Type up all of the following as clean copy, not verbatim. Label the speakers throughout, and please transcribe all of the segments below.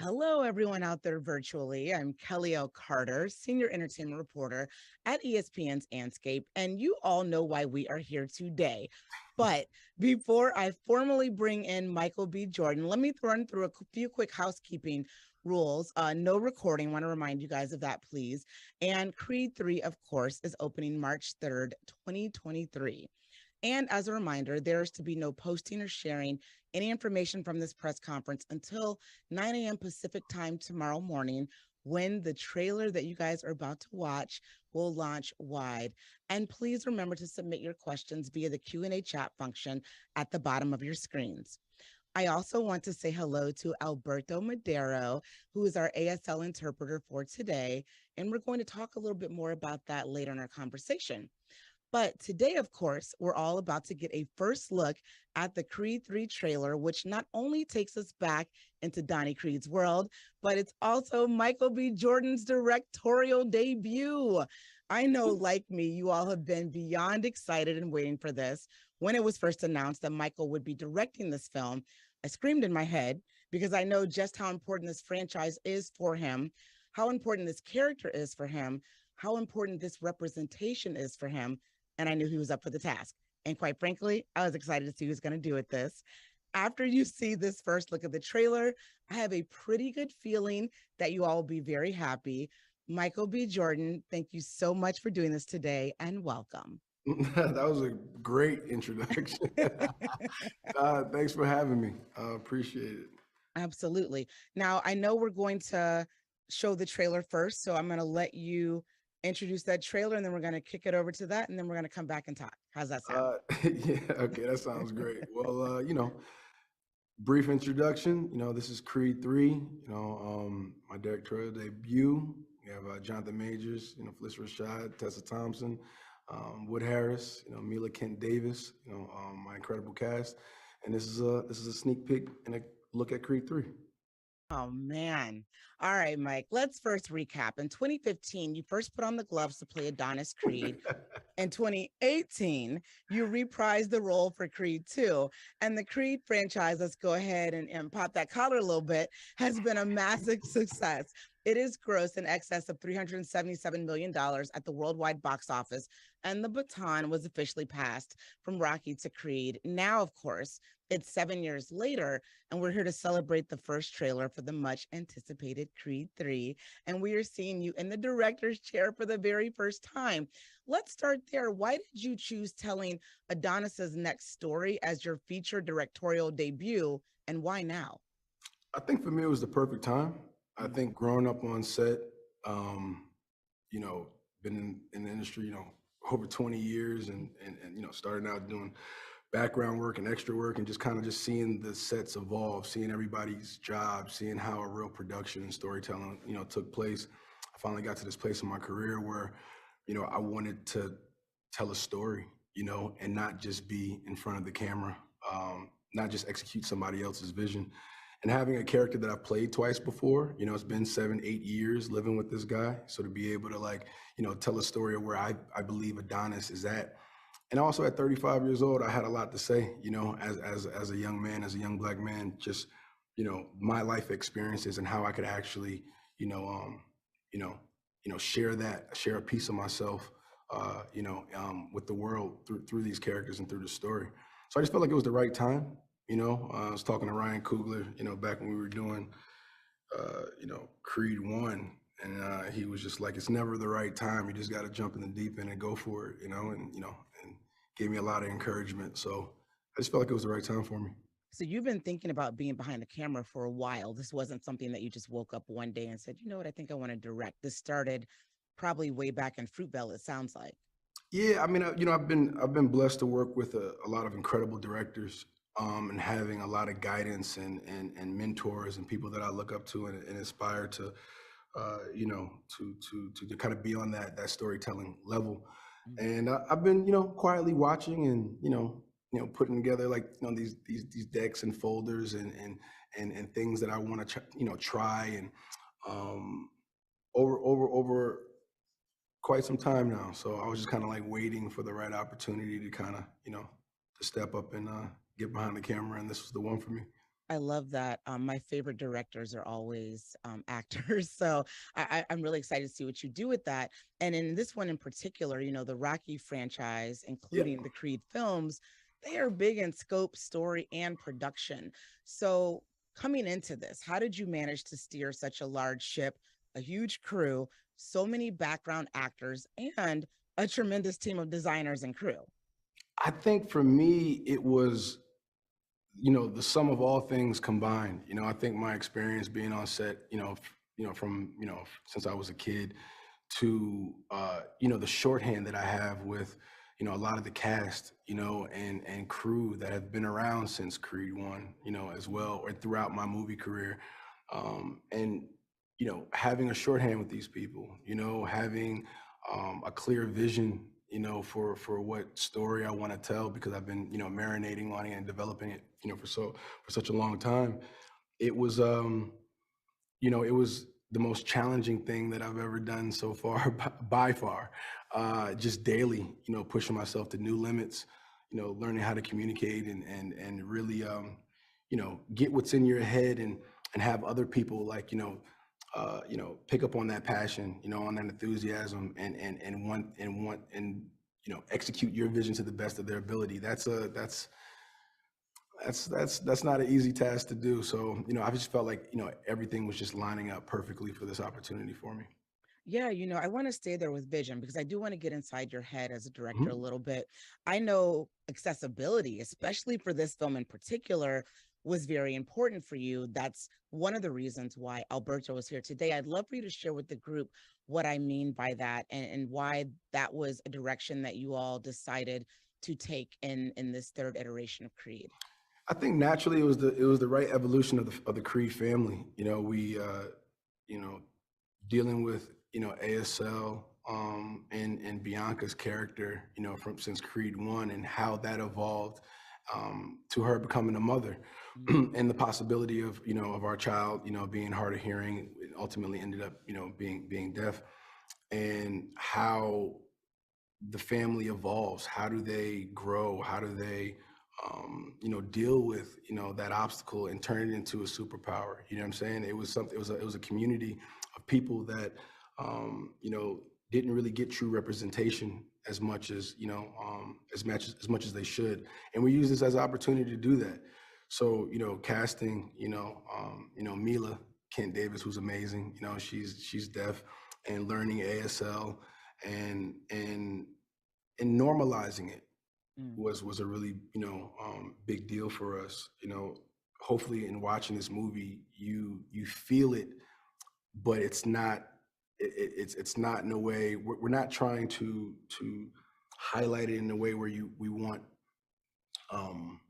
Speaker 1: Hello, everyone out there virtually. I'm Kelly L. Carter, Senior Entertainment Reporter at ESPN's Anscape, and you all know why we are here today. But before I formally bring in Michael B. Jordan, let me run through a few quick housekeeping rules. No recording. Want to remind you guys of that, please. And Creed 3, of course, is opening March 3rd, 2023. And as a reminder, there is to be no posting or sharing any information from this press conference until 9 a.m. Pacific time tomorrow morning, when the trailer that you guys are about to watch will launch wide. And please remember to submit your questions via the Q&A chat function at the bottom of your screens. I also want to say hello to Alberto Madero, who is our ASL interpreter for today. And we're going to talk a little bit more about that later in our conversation. But today, of course, we're all about to get a first look at the Creed 3 trailer, which not only takes us back into Donnie Creed's world, but it's also Michael B. Jordan's directorial debut. I know, like me, you all have been beyond excited and waiting for this. When it was first announced that Michael would be directing this film, I screamed in my head because I know just how important this franchise is for him, how important this character is for him, how important this representation is for him, and I knew he was up for the task. And quite frankly, I was excited to see who's going to do with this. After you see this first look at the trailer, I have a pretty good feeling that you all will be very happy. Michael B. Jordan, thank you so much for doing this today and welcome.
Speaker 2: That was a great introduction. Thanks for having me. I appreciate it.
Speaker 1: Absolutely. Now, I know we're going to show the trailer first, so I'm going to let you introduce that trailer and then we're going to kick it over to that and then we're going to come back and talk. How's that sound?
Speaker 2: Yeah, okay, that sounds great. Well, brief introduction. This is Creed 3, my directorial debut. We have Jonathan Majors, Phylicia Rashad, Tessa Thompson, Wood Harris, Mila Kent Davis, my incredible cast. And this is a sneak peek and a look at Creed 3.
Speaker 1: Oh, man. All right, Mike, let's first recap. In 2015, you first put on the gloves to play Adonis Creed. In 2018, you reprised the role for Creed 2. And the Creed franchise, let's go ahead and pop that collar a little bit, has been a massive success. It is grossed in excess of $377 million at the worldwide box office, and the baton was officially passed from Rocky to Creed. Now, of course, it's 7 years later, and we're here to celebrate the first trailer for the much anticipated Creed 3. And we are seeing you in the director's chair for the very first time. Let's start there. Why did you choose telling Adonis's next story as your feature directorial debut, and why now?
Speaker 2: I think for me, it was the perfect time. I think growing up on set, um, you know, been in the industry, over 20 years and starting out doing background work and extra work and just kind of just seeing the sets evolve, seeing everybody's job, seeing how a real production and storytelling, took place. I finally got to this place in my career where, I wanted to tell a story, and not just be in front of the camera, not just execute somebody else's vision. And having a character that I've played twice before, it's been 7, 8 years living with this guy. So to be able to tell a story of where I believe Adonis is at. And also at 35 years old, I had a lot to say, as a young man, as a young Black man, just, my life experiences and how I could actually, you know, share a piece of myself, with the world through these characters and through the story. So I just felt like it was the right time. I was talking to Ryan Coogler, back when we were doing, Creed 1. And he was just like, it's never the right time. You just got to jump in the deep end and go for it, and gave me a lot of encouragement. So I just felt like it was the right time for me.
Speaker 1: So you've been thinking about being behind the camera for a while. This wasn't something that you just woke up one day and said, you know what, I think I want to direct. This started probably way back in Fruitvale, it sounds like.
Speaker 2: Yeah, I mean, I've been blessed to work with a lot of incredible directors, and having a lot of guidance and mentors and people that I look up to and inspire to, to kind of be on that storytelling level. And I've been, quietly watching and, putting together these decks and folders and things that I want to, try and over quite some time now. So I was just kind of like waiting for the right opportunity to kind of, to step up and get behind the camera. And this was the one for me.
Speaker 1: I love that. My favorite directors are always actors. So I'm really excited to see what you do with that. And in this one in particular, the Rocky franchise,
Speaker 2: Yeah.
Speaker 1: including the Creed films, they are big in scope, story, and production. So coming into this, how did you manage to steer such a large ship, a huge crew, so many background actors, and a tremendous team of designers and crew?
Speaker 2: I think for me, it was, the sum of all things combined. I think my experience being on set, from, since I was a kid to, the shorthand that I have with, a lot of the cast, and crew that have been around since Creed 1, as well, or throughout my movie career. And, having a shorthand with these people, having a clear vision, for what story I want to tell, because I've been, marinating on it and developing it, for such a long time. It was, it was the most challenging thing that I've ever done so far, by far. Just daily, pushing myself to new limits, learning how to communicate and really, get what's in your head and have other people like, pick up on that passion, on that enthusiasm and execute your vision to the best of their ability. That's not an easy task to do. So, I just felt like, everything was just lining up perfectly for this opportunity for me.
Speaker 1: Yeah, I want to stay there with vision because I do want to get inside your head as a director a
Speaker 2: Mhm.
Speaker 1: little bit. I know accessibility, especially for this film in particular, was very important for you. That's one of the reasons why Alberto is here today. I'd love for you to share with the group what I mean by that and why that was a direction that you all decided to take in this third iteration of Creed.
Speaker 2: I think naturally it was the right evolution of the Creed family. We you know dealing with ASL and Bianca's character, from since Creed 1 and how that evolved to her becoming a mother
Speaker 1: Mm,
Speaker 2: and the possibility of of our child being hard of hearing, it ultimately ended up being deaf, and how the family evolves. How do they grow? How do they, deal with, that obstacle and turn it into a superpower? You know what I'm saying? It was something. It was a community of people that, didn't really get true representation as much as as much as they should. And we use this as an opportunity to do that. So, casting, Mila Kent Davis, who's amazing. She's deaf, and learning ASL and normalizing it
Speaker 1: mm.
Speaker 2: was a really big deal for us. Hopefully in watching this movie you feel it, but it's not it's not in a way we're not trying to highlight it in a way where we want um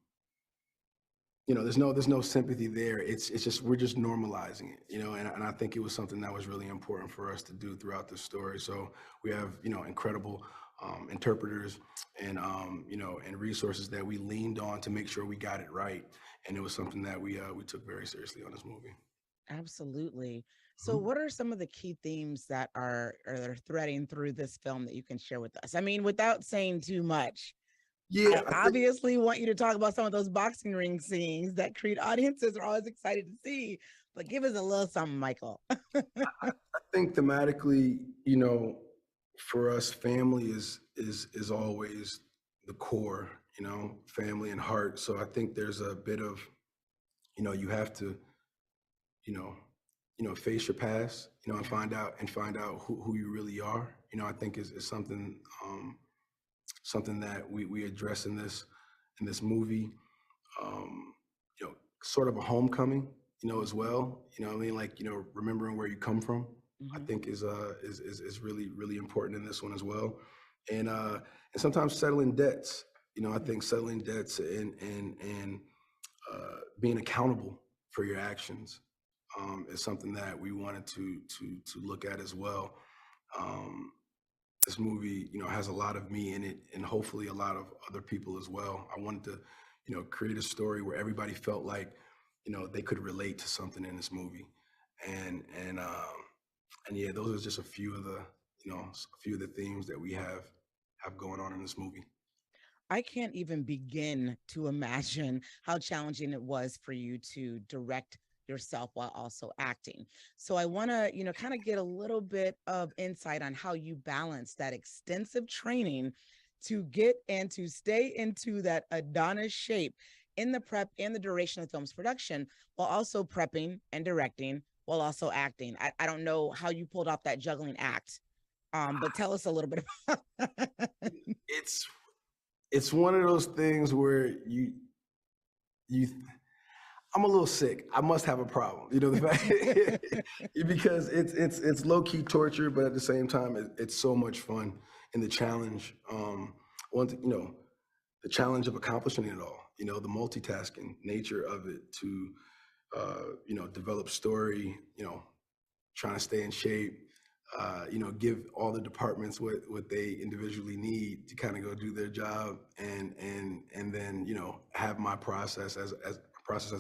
Speaker 2: there's no sympathy there. It's just we're just normalizing it, and I think it was something that was really important for us to do throughout the story. So we have incredible interpreters and and resources that we leaned on to make sure we got it right, and it was something that we took very seriously on this movie.
Speaker 1: Absolutely. So,
Speaker 2: Mhm.
Speaker 1: what are some of the key themes that are threading through this film that you can share with us? I mean, without saying too much,
Speaker 2: Yeah,
Speaker 1: I
Speaker 2: I think
Speaker 1: obviously want you to talk about some of those boxing ring scenes that Creed audiences are always excited to see, but give us a little something, Michael.
Speaker 2: I think thematically, for us, family is always the core, family and heart. So I think there's a bit of, you have to, you know, face your past, and
Speaker 1: Yeah.
Speaker 2: find out who you really are. I think is something that we address in this movie. Um, sort of a homecoming, as
Speaker 1: Mhm.
Speaker 2: well. I mean, like, remembering where you come from, I
Speaker 1: Mhm.
Speaker 2: think is really, really important in this one as well. And sometimes settling debts. I
Speaker 1: Mm.
Speaker 2: think settling debts and being accountable for your actions is something that we wanted to look at as well. Um, this movie, has a lot of me in it, and hopefully a lot of other people as well. I wanted to, create a story where everybody felt like, they could relate to something in this movie, and and um, and yeah, those are just a few of the, a few of the themes that we have going on in this movie.
Speaker 1: I can't even begin to imagine how challenging it was for you to direct yourself while also acting. So I want to, kind of get a little bit of insight on how you balance that extensive training to get and to stay into that Adonis shape in the prep and the duration of the film's production, while also prepping and directing, while also acting. I don't know how you pulled off that juggling act, but tell us a little bit about that.
Speaker 2: It's it's one of those things where you I'm a little sick. I must have a problem. You know, the fact because it's low key torture, but at the same time, it's so much fun and the challenge. The challenge of accomplishing it all. You know, the multitasking nature of it to, develop story. You know, trying to stay in shape. Give all the departments what they individually need to kind of go do their job, and then have my process as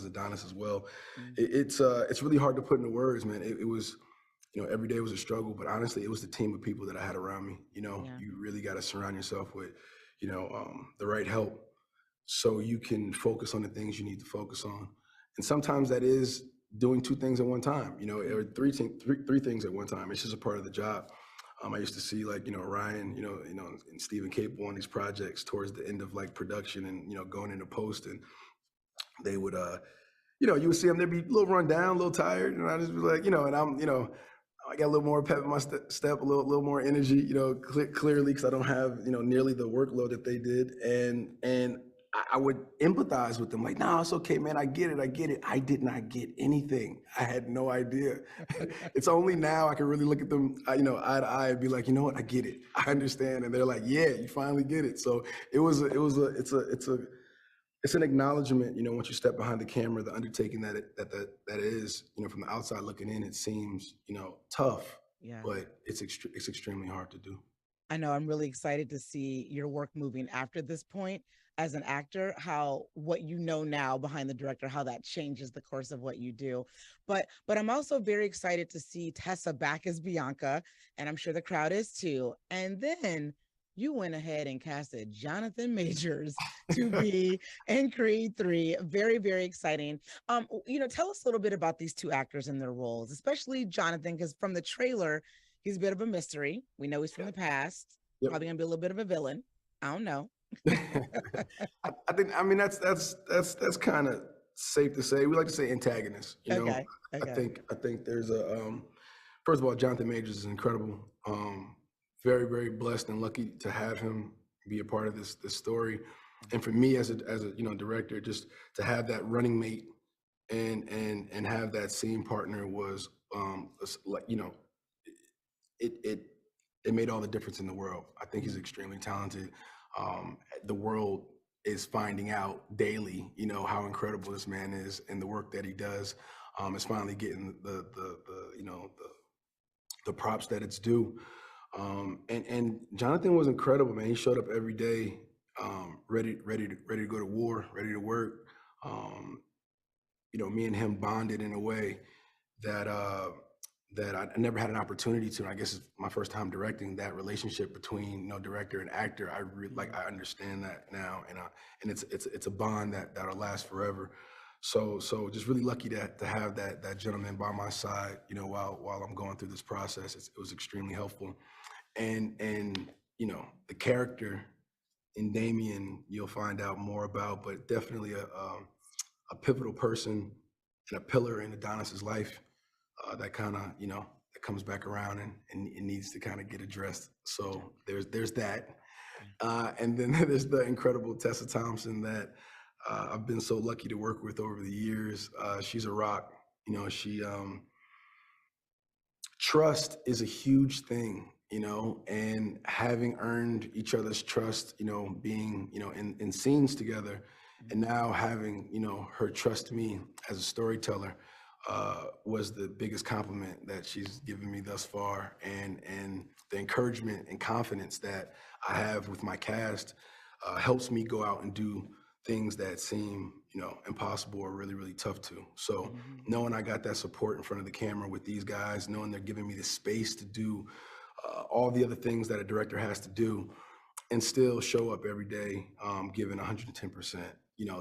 Speaker 2: Adonis as well.
Speaker 1: Mm.
Speaker 2: It's really hard to put into words, man. It was, every day was a struggle, but honestly, it was the team of people that I had around me.
Speaker 1: Yeah.
Speaker 2: You really got to surround yourself with, the right help so you can focus on the things you need to focus on. And sometimes that is doing two things at one time, or three things at one time. It's just a part of the job. I used to see like, Ryan, and Stephen Caple on these projects towards the end of like production and, going into post, and they would, you would see them, they'd be a little run down, a little tired. And I just be like, and I got a little more pep in my step, a little more energy, clearly, because I don't have, nearly the workload that they did. And I would empathize with them, like, nah, it's okay, man. I get it. I did not get anything. I had no idea. It's only now I can really look at them, eye to eye, and be like, you know what? I get it. I understand. And they're like, yeah, you finally get it. So it's an acknowledgement, once you step behind the camera, the undertaking that is, from the outside looking in, it seems, tough,
Speaker 1: Yeah.
Speaker 2: but it's extremely hard to do.
Speaker 1: I know I'm really excited to see your work moving after this point as an actor, how what you know now behind the director, how that changes the course of what you do. But I'm also very excited to see Tessa back as Bianca, and I'm sure the crowd is too. And then you went ahead and casted Jonathan Majors to be in Creed 3. Very, very exciting. Tell us a little bit about these two actors and their roles, especially Jonathan, because from the trailer, he's a bit of a mystery. We know he's from the past.
Speaker 2: Yep.
Speaker 1: Probably gonna be a little bit of a villain. I don't know.
Speaker 2: I mean that's kind of safe to say. We like to say antagonist.
Speaker 1: Okay.
Speaker 2: I think there's a first of all, Jonathan Majors is incredible. Very, very blessed and lucky to have him be a part of this story. And for me as a director, just to have that running mate and have that scene partner was like, it made all the difference in the world. I think he's extremely talented. The world is finding out daily, how incredible this man is and the work that he does. Is finally getting the props that it's due. And Jonathan was incredible, man. He showed up every day, ready to go to war, ready to work. Me and him bonded in a way that that I never had an opportunity to. And I guess it's my first time directing that relationship between director and actor. I understand that now, and it's a bond that'll last forever. So just really lucky to have that gentleman by my side, while I'm going through this process. It was extremely helpful, and the character in Damien you'll find out more about, but definitely a pivotal person and a pillar in Adonis's life. That kind of, that comes back around and it needs to kind of get addressed. So there's that. And then there's the incredible Tessa Thompson that I've been so lucky to work with over the years. She's a rock. She trust is a huge thing, and having earned each other's trust, being, in scenes together, and now having, her trust me as a storyteller, was the biggest compliment that she's given me thus far, and the encouragement and confidence that I have with my cast helps me go out and do things that seem, impossible or really, really tough to. So knowing I got that support in front of the camera with these guys, knowing they're giving me the space to do all the other things that a director has to do, and still show up every day, giving 110%.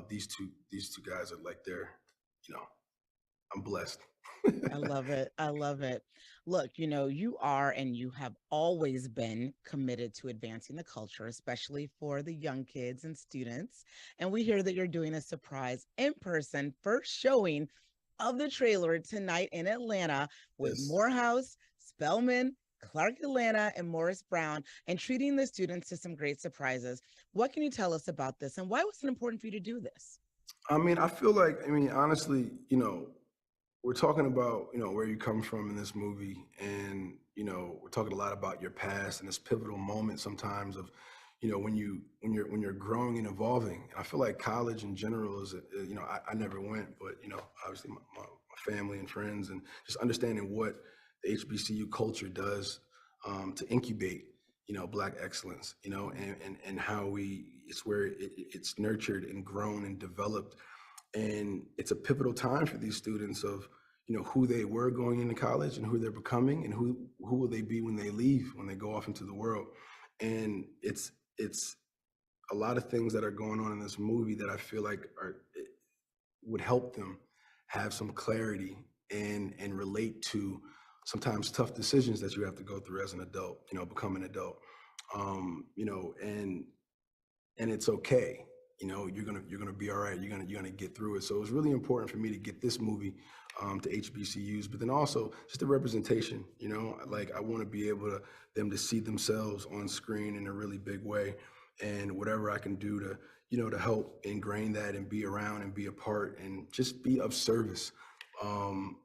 Speaker 2: These two guys are like you know, I'm blessed.
Speaker 1: I love it. I love it. Look, you are and you have always been committed to advancing the culture, especially for the young kids and students. And we hear that you're doing a surprise in person first showing of the trailer tonight in Atlanta with
Speaker 2: Yes.
Speaker 1: Morehouse, Spellman, Clark Atlanta, and Morris Brown, and treating the students to some great surprises. What can you tell us about this and why was it important for you to do this?
Speaker 2: Honestly, we're talking about, where you come from in this movie, and, we're talking a lot about your past and this pivotal moment sometimes of, when you're growing and evolving. I feel like college in general is, I never went, but, obviously my family and friends, and just understanding what the HBCU culture does to incubate, Black excellence, and how it's where it's nurtured and grown and developed. And it's a pivotal time for these students of, who they were going into college and who they're becoming, and who will they be when they leave, when they go off into the world. And it's a lot of things that are going on in this movie that I feel like would help them have some clarity and relate to sometimes tough decisions that you have to go through as an adult, become an adult. And it's okay. You're gonna be all right. You're gonna get through it. So it was really important for me to get this movie to HBCUs, but then also just the representation. Like, I want to be able to them to see themselves on screen in a really big way, and whatever I can do to to help ingrain that and be around and be a part and just be of service. Um,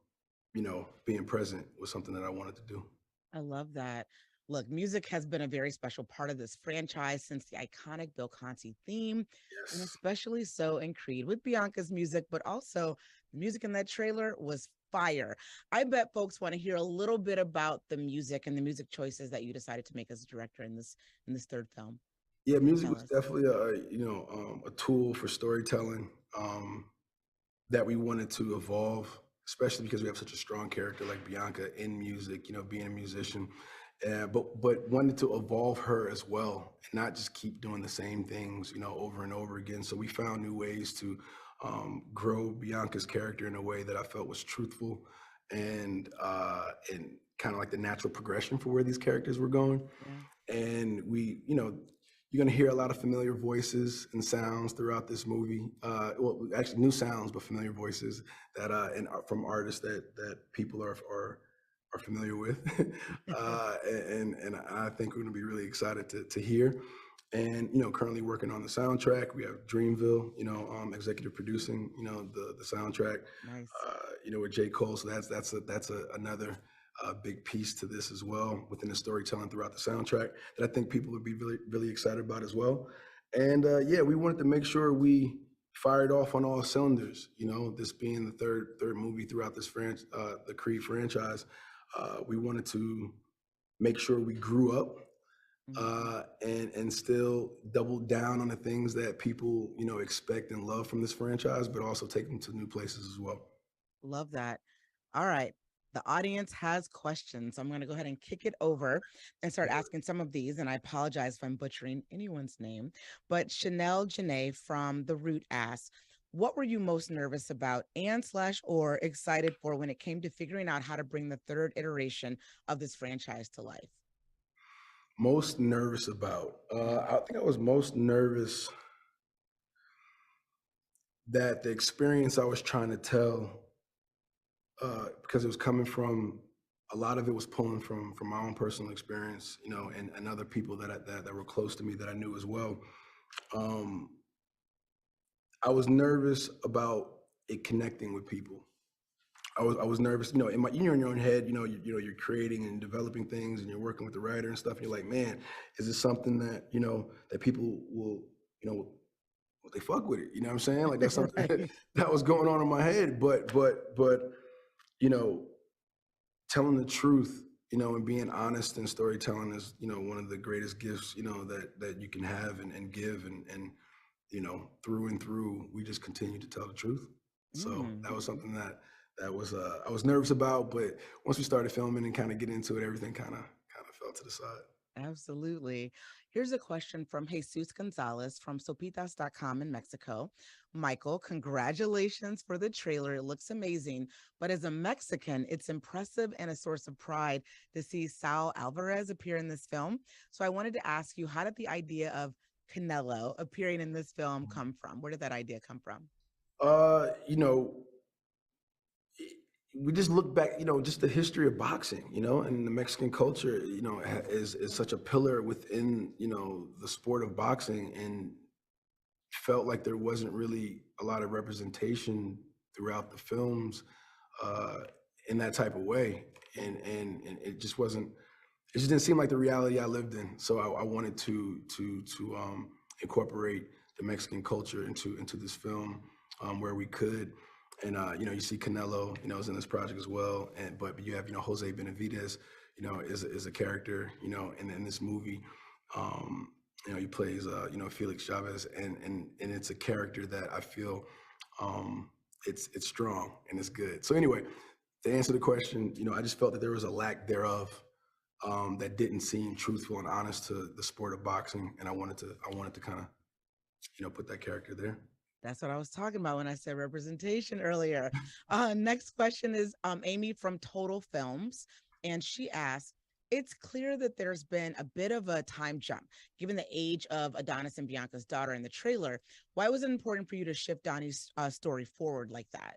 Speaker 2: Being present was something that I wanted to do.
Speaker 1: I love that. Look, music has been a very special part of this franchise since the iconic Bill Conti theme, and
Speaker 2: Yes.
Speaker 1: especially so in Creed with Bianca's music, but also the music in that trailer was fire. I bet folks want to hear a little bit about the music and the music choices that you decided to make as a director in this third film.
Speaker 2: Yeah, music
Speaker 1: Tell
Speaker 2: was
Speaker 1: us.
Speaker 2: definitely a tool for storytelling. That we wanted to evolve, especially because we have such a strong character like Bianca in music, being a musician, but wanted to evolve her as well and not just keep doing the same things, over and over again. So we found new ways to grow Bianca's character in a way that I felt was truthful and kind of like the natural progression for where these characters were going.
Speaker 1: Yeah.
Speaker 2: And you're going to hear a lot of familiar voices and sounds throughout this movie. Well, actually, new sounds, but familiar voices that from artists that people are familiar with, and I think we're going to be really excited to hear. And currently working on the soundtrack. We have Dreamville, executive producing, the soundtrack,
Speaker 1: Nice.
Speaker 2: with J. Cole. So that's another big piece to this as well within the storytelling throughout the soundtrack that I think people would be really really excited about as well. And yeah, we wanted to make sure we fired off on all cylinders. This being the third movie throughout the Creed franchise, we wanted to make sure we grew up
Speaker 1: Mhm.
Speaker 2: and still double down on the things that people expect and love from this franchise, but also take them to new places as well.
Speaker 1: Love that. All right. The audience has questions. So I'm going to go ahead and kick it over and start asking some of these. And I apologize if I'm butchering anyone's name. But Chanel Janae from The Root asks, what were you most nervous about and slash or excited for when it came to figuring out how to bring the third iteration of this franchise to life?
Speaker 2: Most nervous about?
Speaker 1: Yeah.
Speaker 2: I think I was most nervous that the experience I was trying to tell, because it was coming from a lot of it was pulling from my own personal experience, and other people that were close to me that I knew as well. Um, I was nervous about it connecting with people. I was nervous, in your own head, you're creating and developing things and you're working with the writer and stuff. And you're like, man, is this something that, that people will they fuck with it? You know what I'm saying? Like, that's something
Speaker 1: Right.
Speaker 2: that was going on in my head. But, you know, telling the truth, and being honest in storytelling is, one of the greatest gifts, that you can have and give. And, through and through, we just continue to tell the truth. So
Speaker 1: Mm.
Speaker 2: that was something that was I was nervous about, but once we started filming and kind of get into it, everything kind of fell to the side.
Speaker 1: Absolutely. Here's a question from Jesus Gonzalez from sopitas.com in Mexico. Michael, congratulations for the trailer. It looks amazing. But as a Mexican, it's impressive and a source of pride to see Sal Alvarez appear in this film. So I wanted to ask you, how did the idea of Canelo appearing in this film come from? Where did that idea come from?
Speaker 2: You know, we just look back, just the history of boxing, and the Mexican culture, is such a pillar within, the sport of boxing, and felt like there wasn't really a lot of representation throughout the films uh, in that type of way, and it just wasn't. It just didn't seem like the reality I lived in. So I wanted to incorporate the Mexican culture into this film where we could. And you see Canelo, is in this project as well. And but you have Jose Benavidez, is a character, in this movie. He plays Felix Chavez, and it's a character that I feel it's strong and it's good. So anyway, to answer the question, I just felt that there was a lack thereof that didn't seem truthful and honest to the sport of boxing, and I wanted to kind of put that character there.
Speaker 1: That's what I was talking about when I said representation earlier. Next question is Amy from Total Films, and she asks, it's clear that there's been a bit of a time jump given the age of Adonis and Bianca's daughter in the trailer. Why was it important for you to shift Donnie's story forward like that?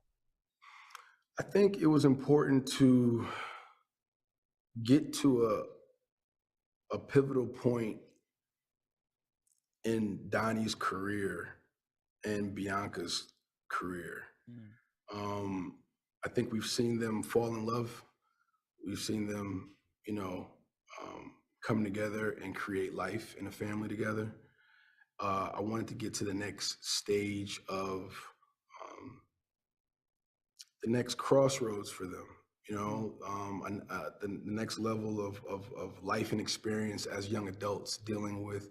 Speaker 2: I think it was important to get to a pivotal point in Donnie's career and Bianca's career.
Speaker 1: Mm.
Speaker 2: I think we've seen them fall in love. We've seen them, come together and create life and a family together. I wanted to get to the next stage of the next crossroads for them, the next level of life and experience as young adults dealing with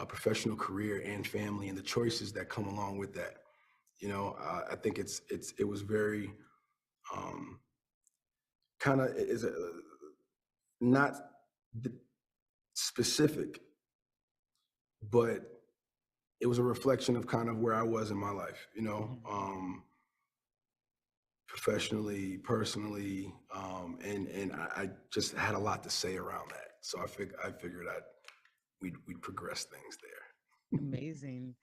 Speaker 2: professional career and family and the choices that come along with that. I think it was very kind of is not specific, but it was a reflection of kind of where I was in my life, professionally, personally, and I just had a lot to say around that. So I figured we'd progress things there.
Speaker 1: Amazing.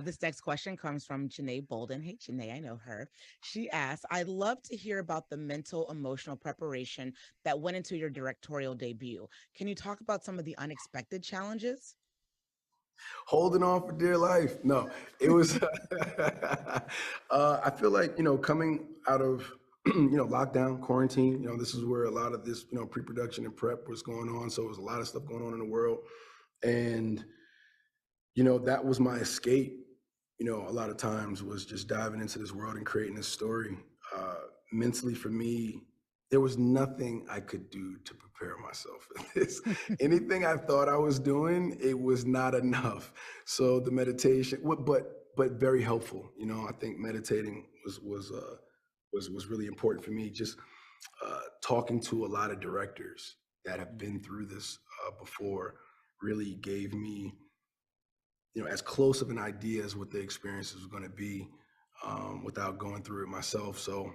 Speaker 1: This next question comes from Janae Bolden. Hey, Janae, I know her. She asks, I'd love to hear about the mental, emotional preparation that went into your directorial debut. Can you talk about some of the unexpected challenges?
Speaker 2: Holding on for dear life. No, it was, I feel like, coming out of, lockdown, quarantine, this is where a lot of this, pre-production and prep was going on. So it was a lot of stuff going on in the world. And, that was my escape, a lot of times was just diving into this world and creating this story. Mentally for me, there was nothing I could do to prepare myself for this. Anything I thought I was doing, it was not enough. So the meditation, but very helpful. I think meditating was really important for me. Just talking to a lot of directors that have been through this before really gave me, as close of an idea as what the experience was going to be without going through it myself. So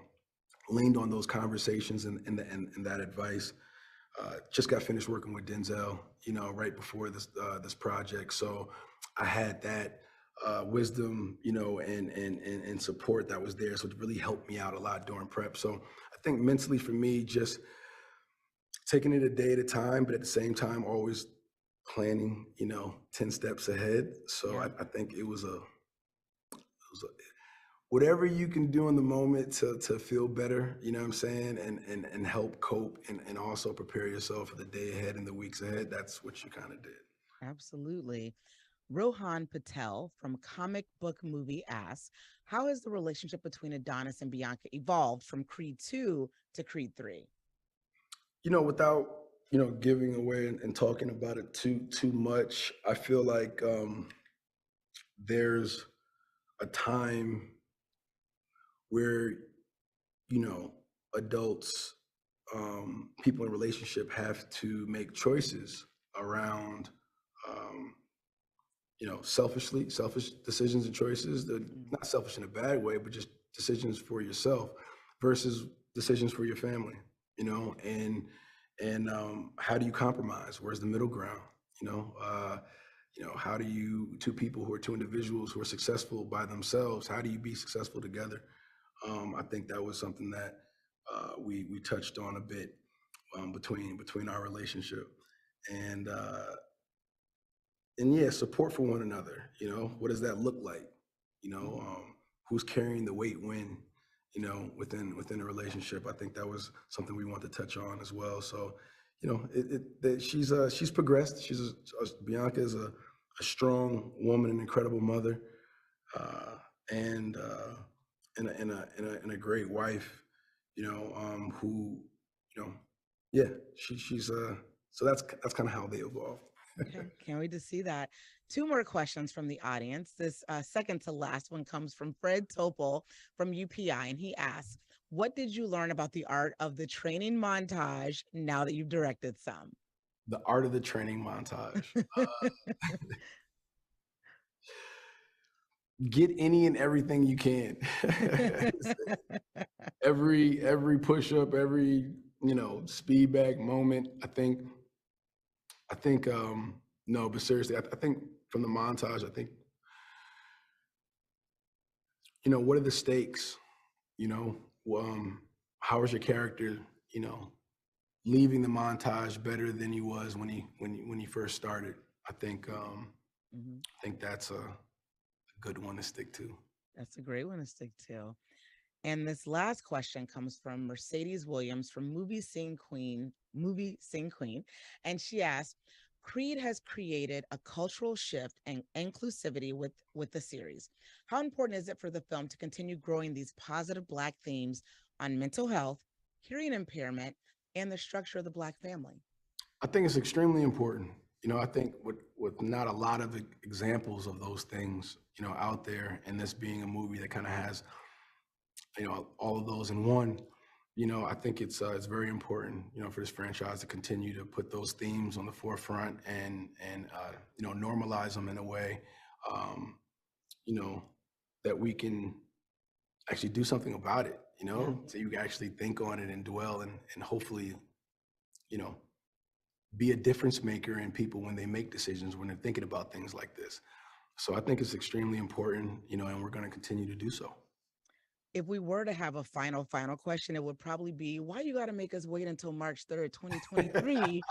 Speaker 2: leaned on those conversations and that advice. Just got finished working with Denzel, right before this project. So I had that wisdom, and support that was there. So it really helped me out a lot during prep. So I think mentally for me, just taking it a day at a time, but at the same time, always planning, 10 steps ahead. So
Speaker 1: Yeah.
Speaker 2: I think it was a whatever you can do in the moment to feel better, you know what I'm saying, and help cope and also prepare yourself for the day ahead and the weeks ahead. That's what you kind of did.
Speaker 1: Absolutely. Rohan Patel from Comic Book Movie asks, how has the relationship between Adonis and Bianca evolved from Creed 2 to Creed 3?
Speaker 2: Without, giving away and talking about it too much, I feel like there's a time where, adults, people in relationship have to make choices around, um, selfish decisions and choices. That
Speaker 1: Mm.
Speaker 2: not selfish in a bad way, but just decisions for yourself versus decisions for your family. And how do you compromise? Where's the middle ground? You know, uh, how do two people who are two individuals who are successful by themselves? How do you be successful together? I think that was something that we touched on a bit between our relationship, and yeah, support for one another. What does that look like?
Speaker 1: Mhm.
Speaker 2: Who's carrying the weight when? Within a relationship. I think that was something we want to touch on as well. So, she's progressed. Bianca is a strong woman, an incredible mother, and a great wife. Who, you know, yeah, she's so that's kind of how they evolved.
Speaker 1: Okay, can't wait to see that. Two more questions from the audience. This second to last one comes from Fred Topol from UPI, and he asks, "What did you learn about the art of the training montage now that you've directed some?"
Speaker 2: The art of the training montage. Get any and everything you can. every push up, every speed back moment. I think no, but seriously, I think from the montage, I think what are the stakes? You know, how is your character? You know, leaving the montage better than he was when he first started. I think um,
Speaker 1: Mhm.
Speaker 2: I think that's a good one to stick to.
Speaker 1: That's a great one to stick to. And this last question comes from Mercedes Williams from Movie Scene Queen. And she asks, Creed has created a cultural shift and inclusivity with the series. How important is it for the film to continue growing these positive Black themes on mental health, hearing impairment, and the structure of the Black family?
Speaker 2: I think it's extremely important. I think with not a lot of examples of those things, out there, and this being a movie that kind of has, all of those in one. I think it's very important, for this franchise to continue to put those themes on the forefront and normalize them in a way, um, you know, that we can actually do something about it.
Speaker 1: Yeah.
Speaker 2: So you can actually think on it and dwell and hopefully, you know, be a difference maker in people when they make decisions, when they're thinking about things like this. So I think it's extremely important, and we're going to continue to do so.
Speaker 1: If we were to have a final question, it would probably be, why you got to make us wait until March 3rd, 2023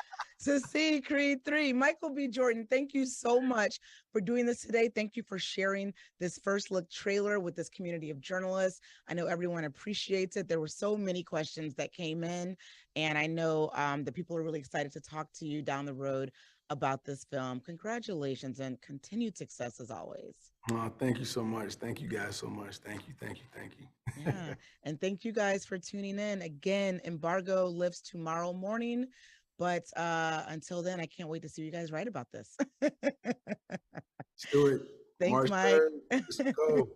Speaker 1: to see Creed 3? Michael B. Jordan, thank you so much for doing this today. Thank you for sharing this first look trailer with this community of journalists. I know everyone appreciates it. There were so many questions that came in, and I know that people are really excited to talk to you down the road about this film. Congratulations and continued success as always.
Speaker 2: Thank you so much. Thank you guys so much. Thank you. Thank you. Thank you.
Speaker 1: Yeah. And thank you guys for tuning in. Again, embargo lifts tomorrow morning. But until then, I can't wait to see you guys write about this.
Speaker 2: Let's do it.
Speaker 1: Thanks,
Speaker 2: March
Speaker 1: Mike.
Speaker 2: 3rd. Let's go.